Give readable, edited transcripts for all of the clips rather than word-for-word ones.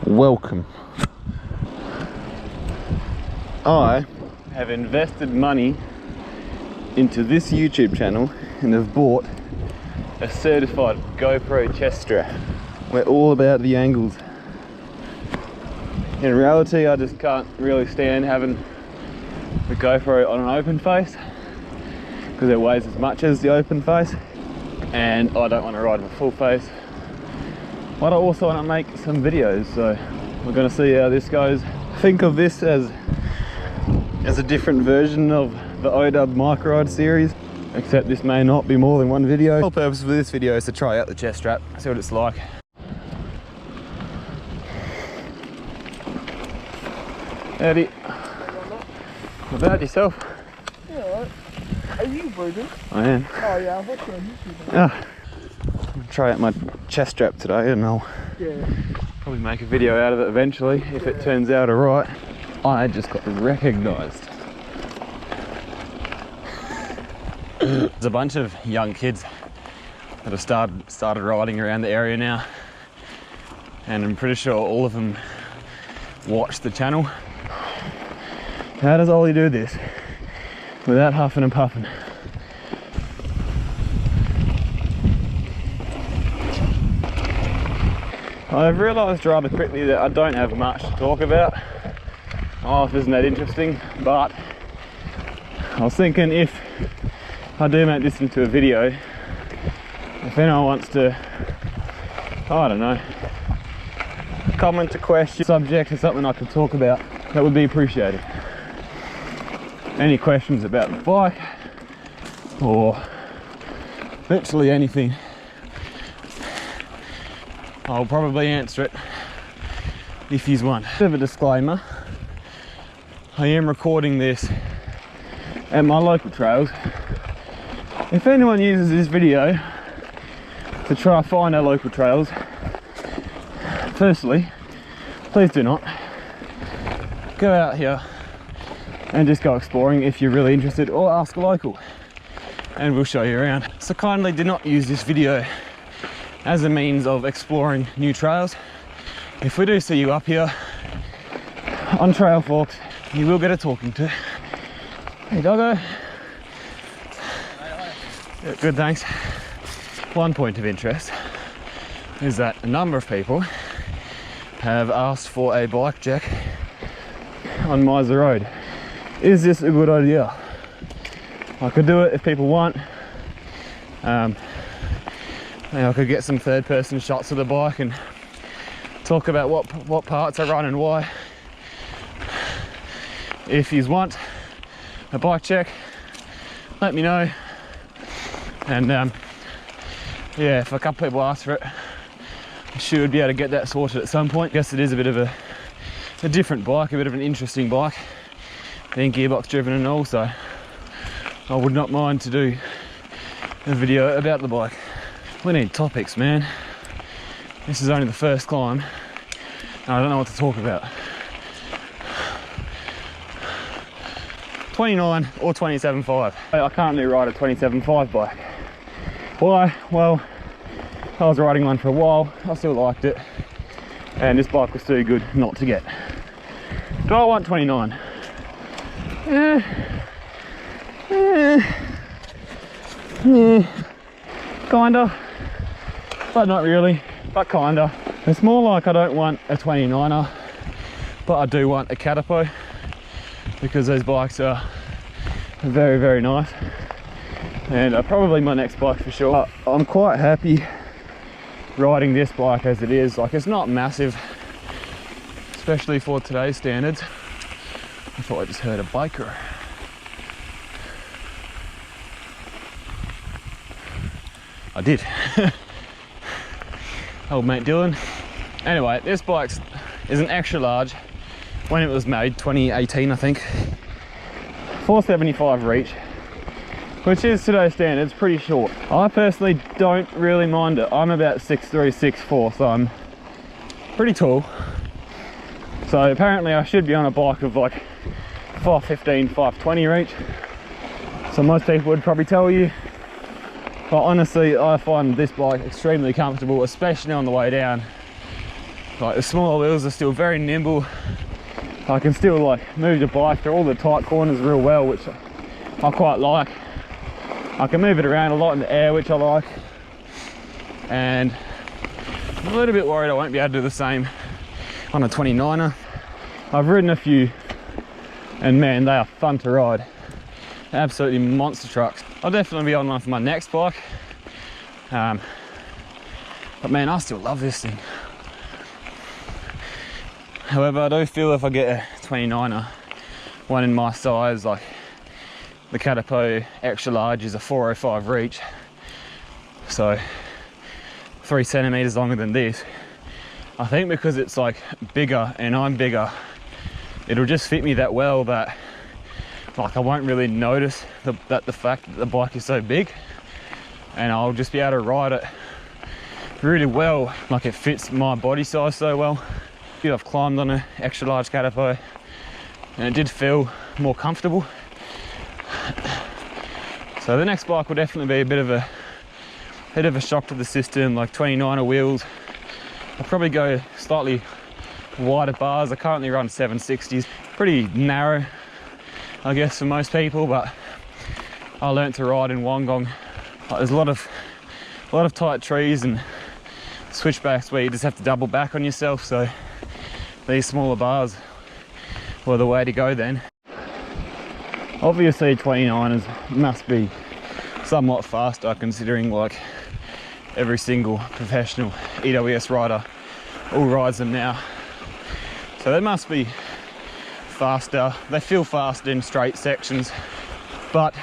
Welcome. I have invested money into this YouTube channel and have bought a certified GoPro chest strap. We're all about the angles. In reality, I just can't really stand having the GoPro on an open face because it weighs as much as the open face, and I don't want to ride with a full face. But I also want to make some videos, so we're going to see how this goes. Think of this as a different version of the OW micro ride series, except this may not be more than one video. The whole purpose of this video is to try out the chest strap, see what it's like. Howdy. What about yourself? Yeah, alright. Are you breathing? I am. Oh yeah, I've watched you on YouTube. I'll try out my chest strap today and I'll probably make a video out of it eventually if it turns out alright. I just got recognised. There's a bunch of young kids that have started riding around the area now, and I'm pretty sure all of them watch the channel. How does Ollie do this without huffing and puffing? I've realised rather quickly that I don't have much to talk about. My life isn't that interesting, but I was thinking if I do make this into a video, if anyone wants to, I don't know, comment, a question, subject or something I could talk about, that would be appreciated. Any questions about the bike or literally anything, I'll probably answer it if you want. Bit of a disclaimer, I am recording this at my local trails. If anyone uses this video to try and find our local trails, firstly, please do not. Go out here and just go exploring if you're really interested, or ask a local and we'll show you around. So kindly do not use this video as a means of exploring new trails. If we do see you up here on trail forks, you will get a talking to. Hey doggo. Yeah, good, thanks. One point of interest is that a number of people have asked for a bike jack on Miser Road. Is this a good idea? I could do it if people want. I could get some third-person shots of the bike and talk about what parts I run and why. If you want a bike check, let me know. And yeah, if a couple people ask for it, I should be able to get that sorted at some point. I guess it is a bit of a different bike, a bit of an interesting bike, being gearbox driven and all, so I would not mind to do a video about the bike. We need topics, man. This is only the first climb and I don't know what to talk about. 29 or 27.5. I can't do ride a 27.5 bike. Why? Well, I was riding one for a while, I still liked it, and this bike was too good not to get. Do I want 29? Kinda, but not really, but kinda. It's more like I don't want a 29er, but I do want a Catapo, because those bikes are very, very nice, and probably my next bike for sure. I'm quite happy riding this bike as it is. Like, it's not massive, especially for today's standards. I thought I just heard a biker. I did. Old mate Dylan. Anyway, this bike is an extra large when it was made, 2018 I think. 475 reach, which is today's standards, pretty short. I personally don't really mind it. I'm about 6'3", 6'4", so I'm pretty tall. So apparently I should be on a bike of like 515, 520 reach. So most people would probably tell you. But honestly, I find this bike extremely comfortable, especially on the way down. Like the smaller wheels are still very nimble. I can still like move the bike through all the tight corners real well, which I quite like. I can move it around a lot in the air, which I like. And I'm a little bit worried I won't be able to do the same on a 29er. I've ridden a few and man, they are fun to ride. Absolutely monster trucks. I'll definitely be on one for my next bike. But man, I still love this thing. However, I do feel if I get a 29er, one in my size, like the Caterpillar extra large is a 405 reach. So 3 centimeters longer than this. I think because it's like bigger and I'm bigger, it'll just fit me that well that like I won't really notice the fact that the bike is so big, and I'll just be able to ride it really well. Like it fits my body size so well. I've climbed on an extra large Caterpillar and it did feel more comfortable. So the next bike will definitely be a bit of a shock to the system, like 29er wheels. I'll probably go slightly wider bars. I currently run 760s, pretty narrow I guess for most people, but I learnt to ride in Wollongong. Like, there's a lot of tight trees and switchbacks where you just have to double back on yourself, so these smaller bars were the way to go then. Obviously 29ers must be somewhat faster, considering like every single professional EWS rider all rides them now. So they must be faster. They feel faster in straight sections, but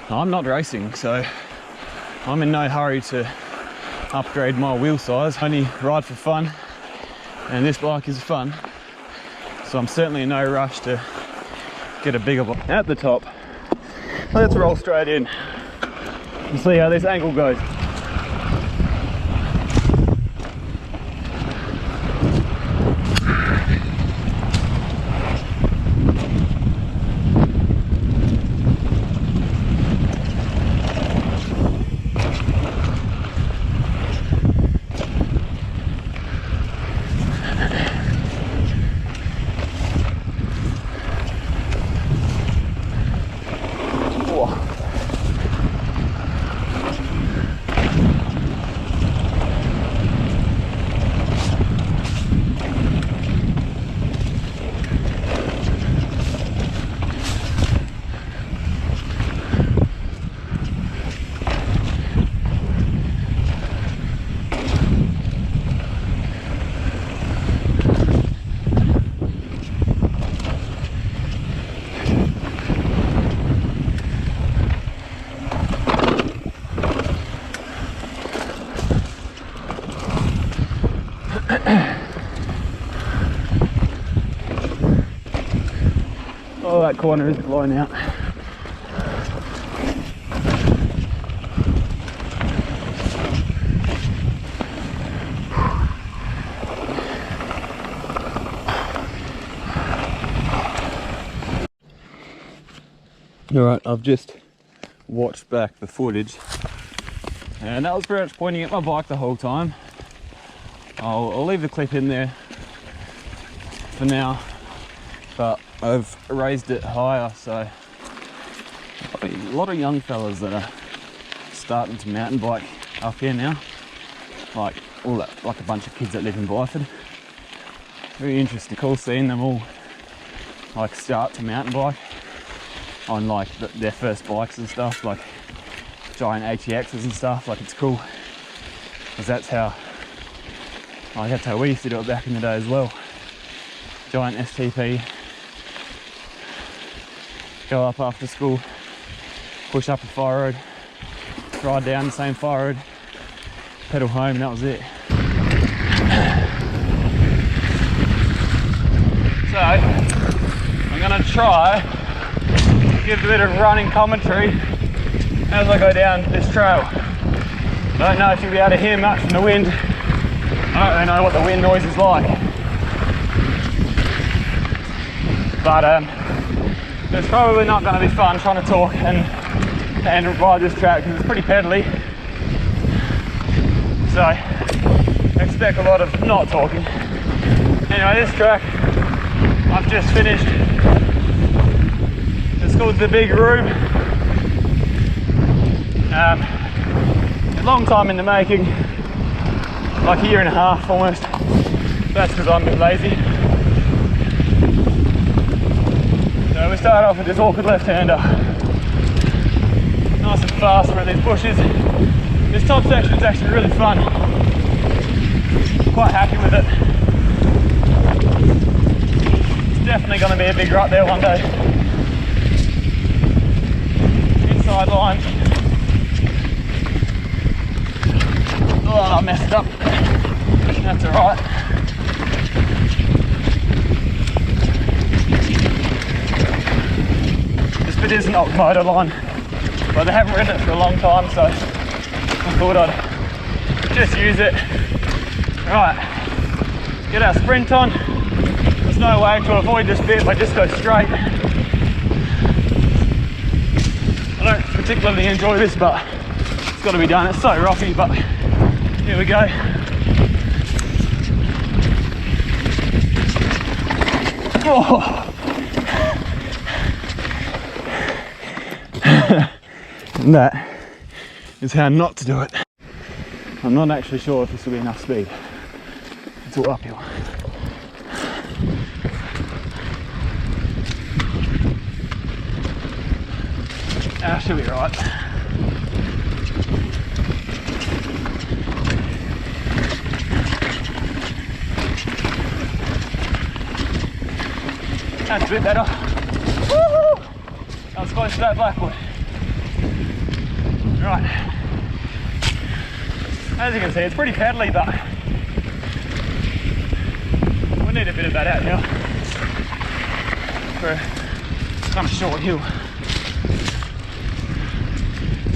I'm not racing, so I'm in no hurry to upgrade my wheel size. I only ride for fun, and this bike is fun, so I'm certainly in no rush to get a bigger bike. At the top, let's roll straight in and see how this angle goes. Oh, that corner is blown out. Alright, I've just watched back the footage and that was pretty much pointing at my bike the whole time. I'll leave the clip in there for now, but I've raised it higher, so a lot of young fellas that are starting to mountain bike up here now, like a bunch of kids that live in Byford. Very interesting, cool seeing them all like start to mountain bike on like their first bikes and stuff, like giant ATXs and stuff. Like, it's cool because that's how we used to do it back in the day as well. Giant STP, go up after school, push up a fire road, ride down the same fire road, pedal home, and that was it. So I'm gonna try to give a bit of running commentary as I go down this trail. I don't know if you'll be able to hear much from the wind. I don't really know what the wind noise is like, but it's probably not going to be fun trying to talk and ride this track because it's pretty pedally. So expect a lot of not talking. Anyway, this track I've just finished. It's called the Big Room. A long time in the making, like a year and a half almost. That's because I'm a bit lazy. So we start off with this awkward left-hander. Nice and fast through these bushes. This top section is actually really fun. Quite happy with it. It's definitely going to be a big rut there one day. Inside line. Oh, I messed it up. That's alright. This bit isn't off motor line, but they haven't ridden it for a long time, so I thought I'd just use it. Right, get our sprint on. There's no way to avoid this bit if I just go straight. I don't particularly enjoy this, but it's got to be done. It's so rocky, but here we go. Oh. And that is how not to do it. I'm not actually sure if this will be enough speed. It's all uphill. That should be right. That's a bit better. Woo-hoo! That was close to that blackwood. Right. As you can see, it's pretty pedally, but we need a bit of that out here for a kind of short hill.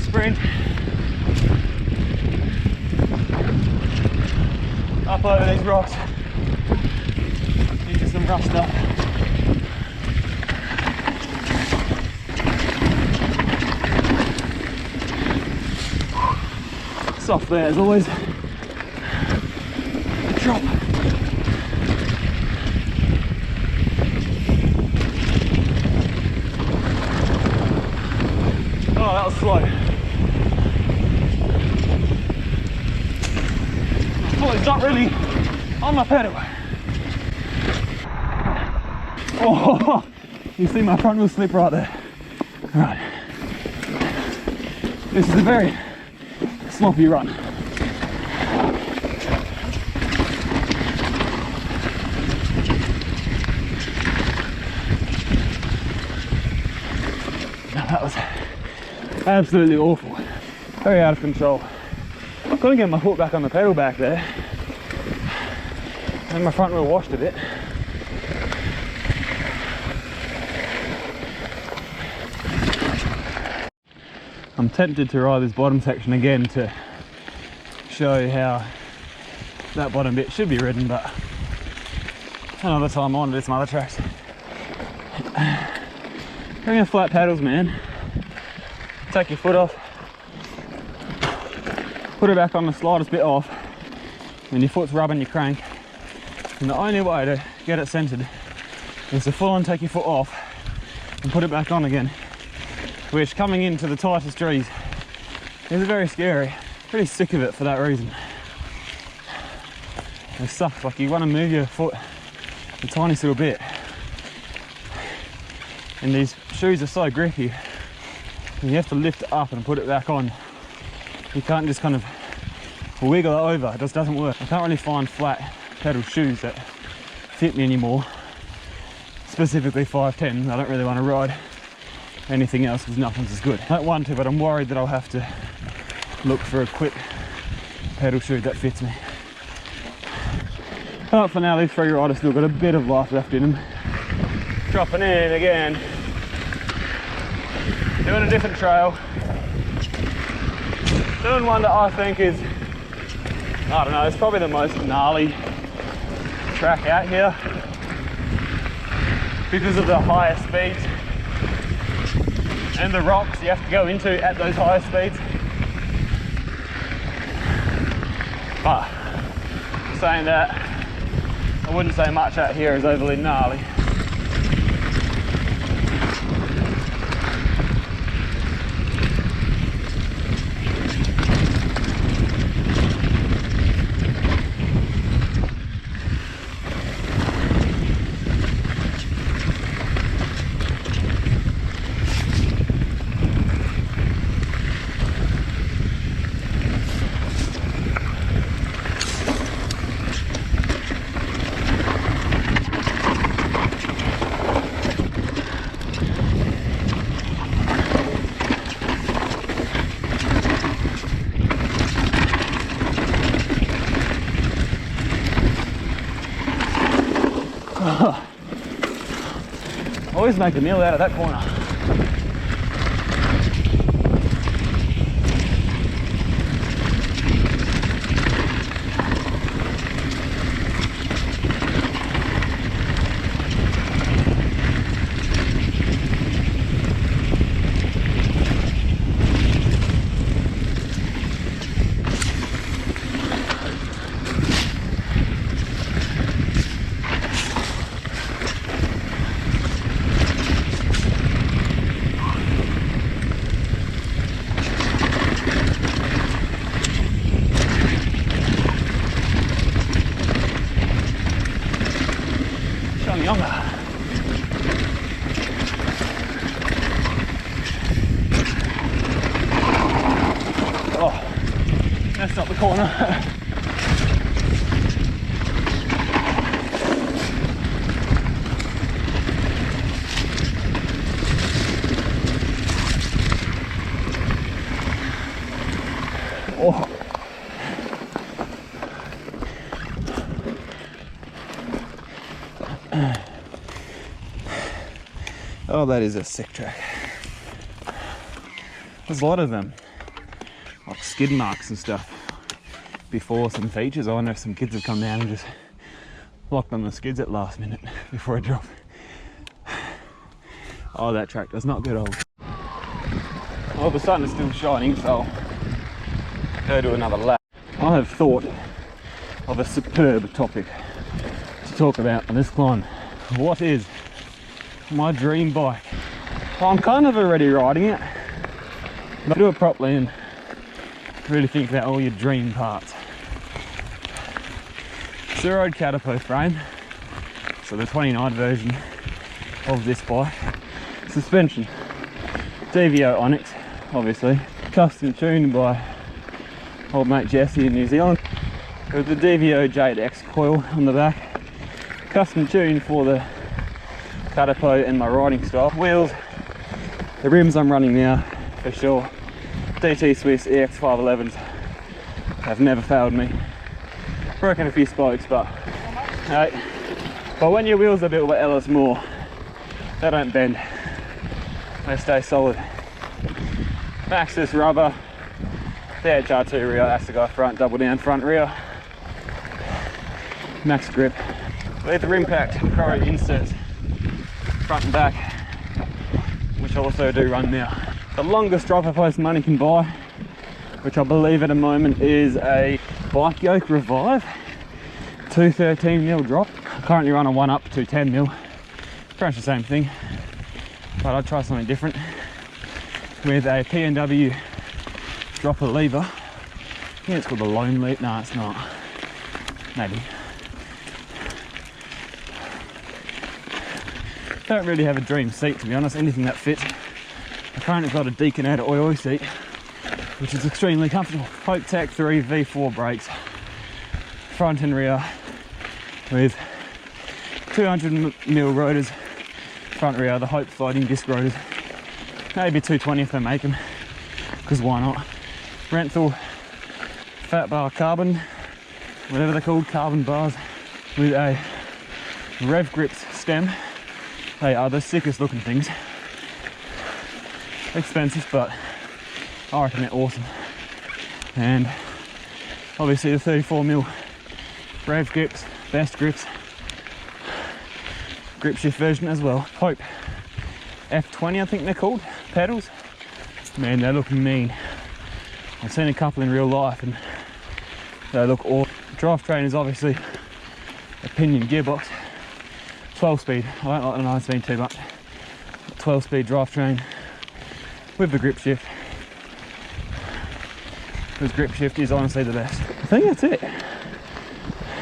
Sprint. Up over these rocks into some rough stuff. Soft there as always. Drop. Oh, that was slow. Oh, it's not really on my pedal. Oh, you see my front wheel slip right there. Right. This is a very sloppy run. Now that was absolutely awful. Very out of control. I couldn't get my foot back on the pedal back there. And my front wheel washed a bit. I'm tempted to ride this bottom section again to show you how that bottom bit should be ridden, but another time I want to do some other tracks. Bring in flat paddles, man. Take your foot off, put it back on the slightest bit off, and your foot's rubbing your crank. And the only way to get it centered is to full on take your foot off and put it back on again, which coming into the tightest trees is very scary. Pretty sick of it for that reason. It sucks, like you want to move your foot the tiniest little bit. And these shoes are so grippy, and you have to lift it up and put it back on. You can't just kind of wiggle it over, it just doesn't work. I can't really find flat pedal shoes that fit me anymore. Specifically 510, I don't really want to ride anything else because nothing's as good. I don't want to, but I'm worried that I'll have to look for a quick pedal shoe that fits me. But for now, these three riders still got a bit of life left in them. Dropping in again. Doing a different trail. Doing one that I think is, I don't know, it's probably the most gnarly track out here because of the higher speeds and the rocks you have to go into at those higher speeds. But Saying that, I wouldn't say much out here is overly gnarly. Always make a meal out of that corner. Oh, that's not the corner. Oh. Oh, that is a sick track. There's a lot of them, like skid marks and stuff, before some features. I wonder if some kids have come down and just locked on the skids at last minute before a drop. Oh, that track does not get old. Well, the sun is still shining, so I'll go do another lap. I have thought of a superb topic to talk about on this climb. What is my dream bike? Well, I'm kind of already riding it, but do it properly and really think about all your dream parts. Zero Caterpillar frame, so the 29 version of this bike. Suspension, DVO Onyx, obviously. Custom tuned by old mate Jesse in New Zealand. With the DVO Jade X coil on the back. Custom tuned for the Caterpillar and my riding style. Wheels, the rims I'm running now, for sure. DT Swiss EX 511s have never failed me. Broken a few spokes, but when your wheels are built by Ellis Moore, they don't bend. They stay solid. Maxxis rubber, DHR2 rear, Assegai front, double down front rear. Max grip. With rim packed Pro inserts, front and back, which I also do run now. The longest dropper post money can buy, which I believe at the moment is a Bike Yoke Revive 213mm drop. I currently run a 1-up 210mm. Pretty much the same thing, but I'd try something different with a P&W dropper lever. I think it's called the Lone Leap. No, it's not. Maybe. Don't really have a dream seat, to be honest. Anything that fits. I currently got a Deacon out of Oi seat, which is extremely comfortable. Hope Tech 3 V4 brakes, front and rear, with 200mm rotors, front rear, the Hope floating disc rotors. Maybe 220 if they make them, because why not? Renthal fat bar carbon, whatever they're called, carbon bars, with a Rev Grips stem. They are the sickest looking things. Expensive, but I reckon they're awesome. And obviously the 34mm Rev Grips, best grips, grip shift version as well. Hope F20 I think they're called, pedals. Man, they're looking mean. I've seen a couple in real life and they look awesome. Drivetrain is obviously a pinion gearbox, 12 speed. I don't like the 9 speed too much. 12 speed drivetrain with the grip shift. Because grip shift is honestly the best. I think that's it.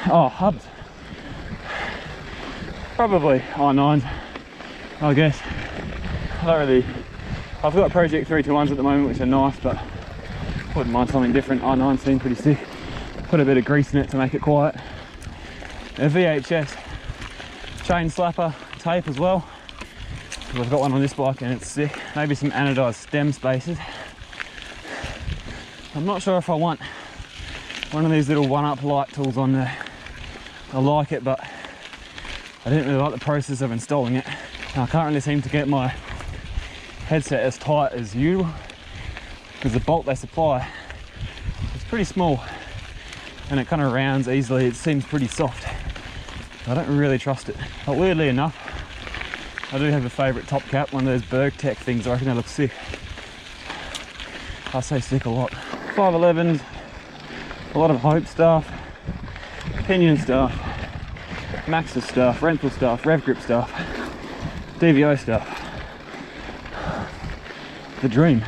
Oh, hubs. Probably i9s, I guess. I don't really. I've got Project 321s at the moment, which are nice, but I wouldn't mind something different. i9 seem pretty sick. Put a bit of grease in it to make it quiet. A VHS chain slapper tape as well. I've got one on this bike and it's sick. Maybe some anodized stem spacers. I'm not sure if I want one of these little one-up light tools on there. I like it, but I didn't really like the process of installing it. And I can't really seem to get my headset as tight as usual because the bolt they supply is pretty small and it kind of rounds easily. It seems pretty soft. I don't really trust it. But weirdly enough, I do have a favourite top cap, one of those Berg Tech things. I reckon they look sick. I say sick a lot. 511s, a lot of Hope stuff, Pinion stuff, Maxxis stuff, rental stuff, rev grip stuff, DVO stuff. The dream.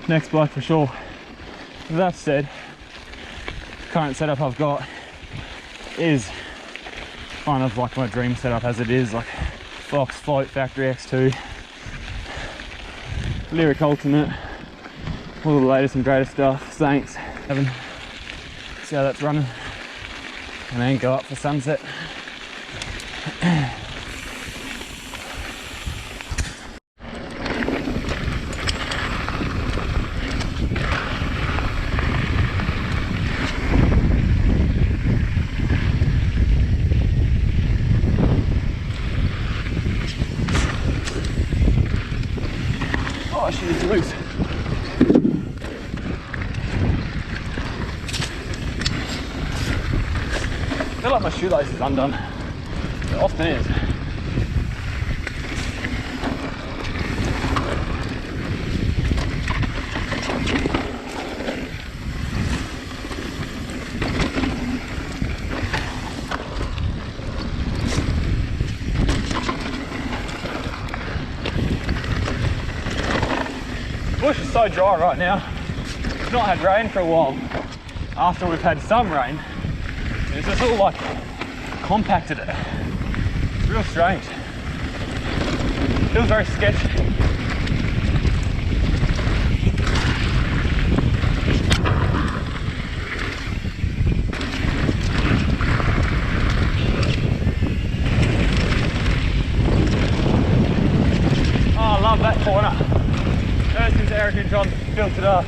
Next bike for sure. That said, current setup I've got is kind of like my dream setup as it is, like Fox Float Factory X2, Lyric Ultimate, all the latest and greatest stuff, Saints, Heaven, see how that's running, and then go up for sunset. It's loose. I feel like my shoelace is undone. It often is. The bush is so dry right now. We've not had rain for a while. After we've had some rain, it's just all like compacted it. It's real strange. Feels very sketchy. Oh, I love that corner. Ever since Eric and John built it up,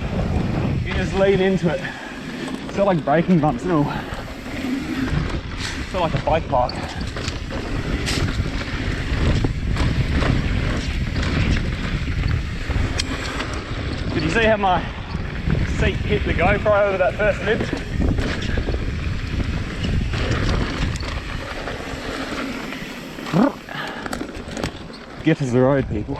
you just lean into it. It's got like braking bumps and all. It's got like a bike park. Did you see how my seat hit the GoPro over that first lip? Get us the road, people.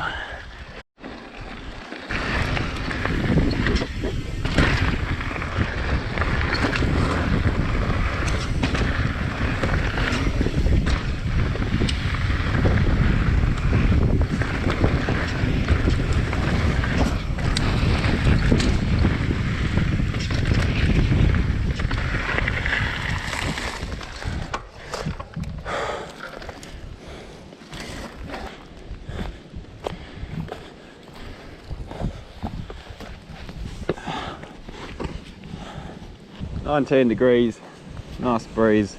$19 degrees, nice breeze,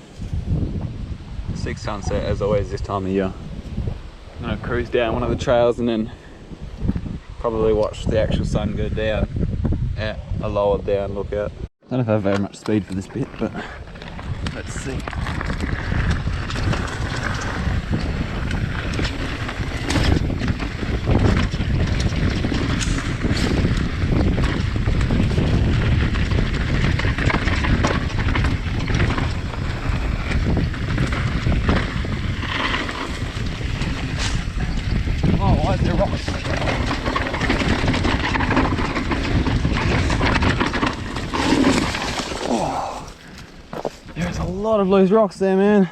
6 sunset as always this time of year. I'm gonna cruise down one of the trails and then probably watch the actual sun go down at a lower down lookout. I don't know if I have very much speed for this bit, but let's see. lot of loose rocks there, man.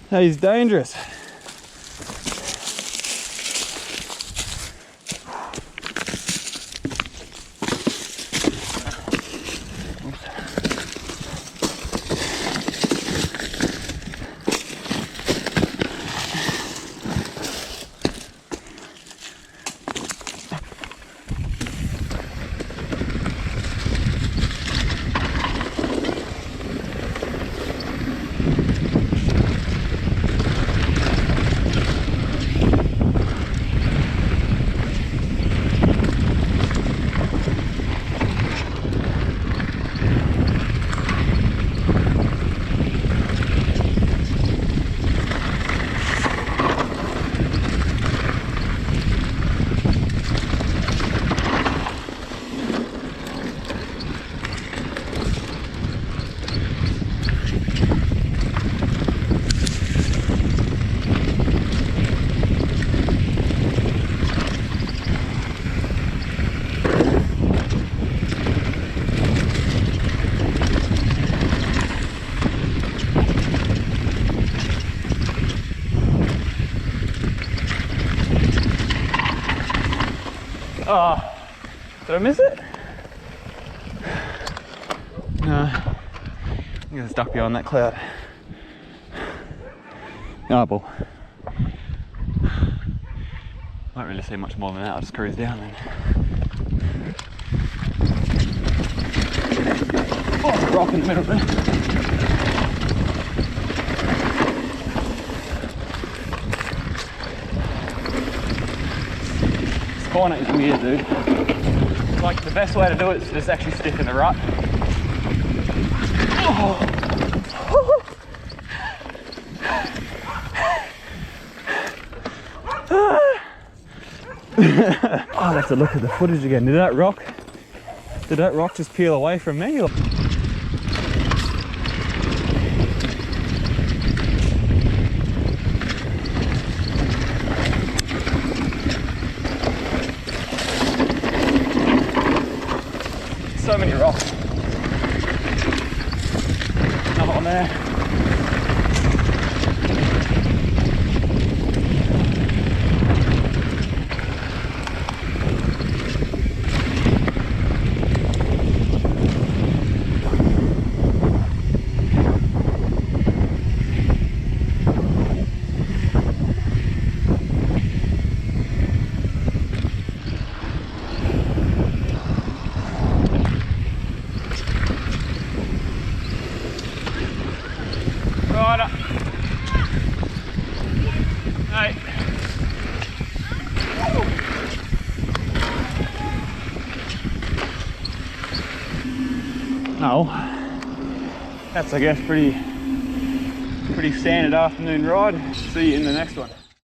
That is dangerous. Oh, did I miss it? No, I'm gonna stuck behind that cloud. Oh, well. Won't really see much more than that, I'll just cruise down then. Oh, rock in the middle there. Spawning is weird, dude. Like, the best way to do it is to just actually stick in the rut. Oh. I'll have to look at the footage again. Did that rock just peel away from me? Or? So many rocks. Another one there. Right. Hey. Oh, that's, I guess, pretty standard afternoon ride. See you in the next one.